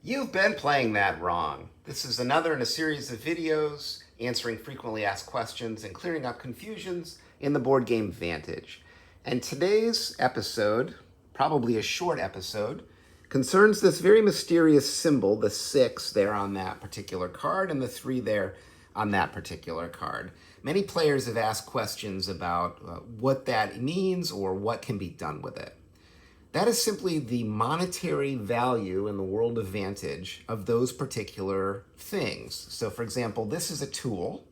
You've been playing that wrong. This is another in a series of videos answering frequently asked questions and clearing up confusions in the board game Vantage. And today's episode, probably a short episode, concerns this very mysterious symbol, the 6 there on that particular card and the 3 there on that particular card. Many players have asked questions about what that means or what can be done with it. That is simply the monetary value in the world of Vantage of those particular things. So for example, this is a tool,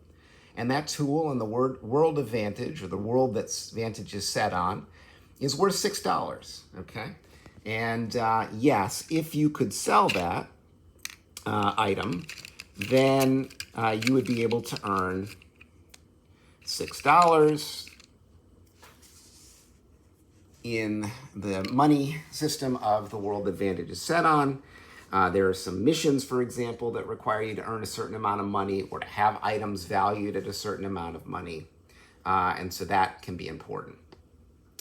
and that tool in the world of Vantage, or the world that Vantage is set on, is worth $6, okay? And yes, if you could sell that item, then you would be able to earn $6 in the money system of the world that Vantage is set on. There are some missions, for example, that require you to earn a certain amount of money or to have items valued at a certain amount of money. And so that can be important.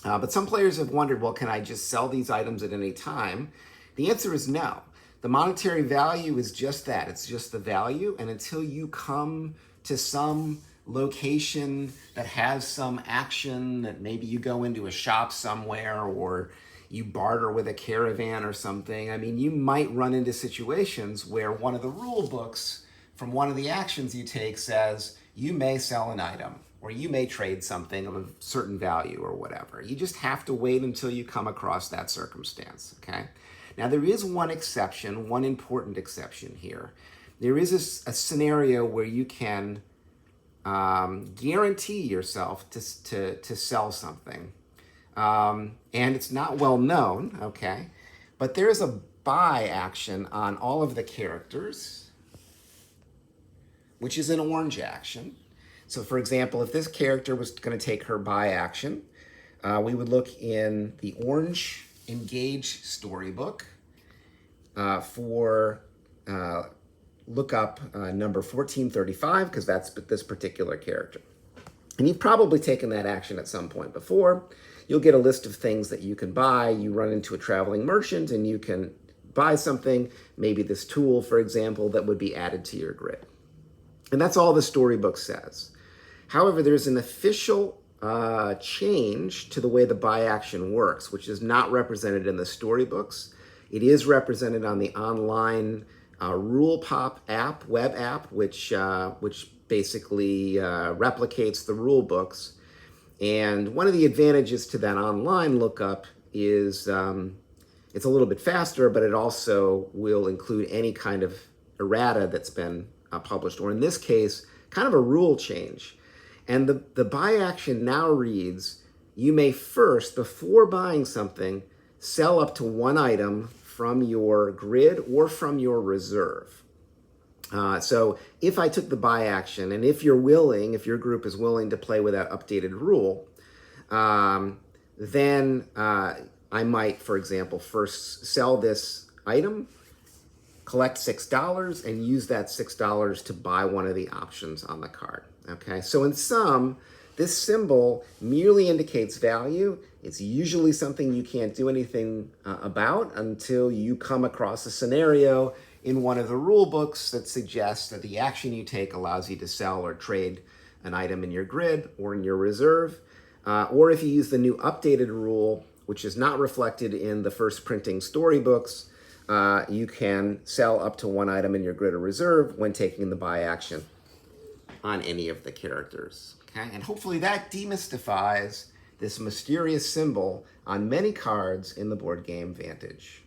But some players have wondered, well, can I just sell these items at any time? The answer is no. The monetary value is just that. It's just the value. And until you come to some location that has some action, that maybe you go into a shop somewhere or you barter with a caravan or something, I mean, you might run into situations where one of the rule books from one of the actions you take says you may sell an item or you may trade something of a certain value or whatever. You just have to wait until you come across that circumstance, okay? Now, there is one exception, one important exception here. There is a scenario where you can guarantee yourself to sell something. And it's not well known, okay? But there's a buy action on all of the characters, which is an orange action. So for example, if this character was going to take her buy action, we would look in the orange engage storybook for look up number 1435, because that's this particular character. And you've probably taken that action at some point before. You'll get a list of things that you can buy. You run into a traveling merchant and you can buy something, maybe this tool, for example, that would be added to your grid. And that's all the storybook says. However, there's an official change to the way the buy action works, which is not represented in the storybooks. It is represented on the online Rule Pop app, web app, which basically replicates the rule books. And one of the advantages to that online lookup is it's a little bit faster, but it also will include any kind of errata that's been published, or in this case, kind of a rule change. And the buy action now reads, you may first, before buying something, sell up to one item from your grid or from your reserve. So if I took the buy action, and if you're willing, if your group is willing to play with that updated rule, then I might, for example, first sell this item, collect $6, and use that $6 to buy one of the options on the card. Okay, so in sum, this symbol merely indicates value. It's usually something you can't do anything about until you come across a scenario in one of the rule books that suggests that the action you take allows you to sell or trade an item in your grid or in your reserve. Or if you use the new updated rule, which is not reflected in the first printing storybooks, you can sell up to one item in your grid or reserve when taking the buy action on any of the characters. Okay? And hopefully that demystifies this mysterious symbol on many cards in the board game Vantage.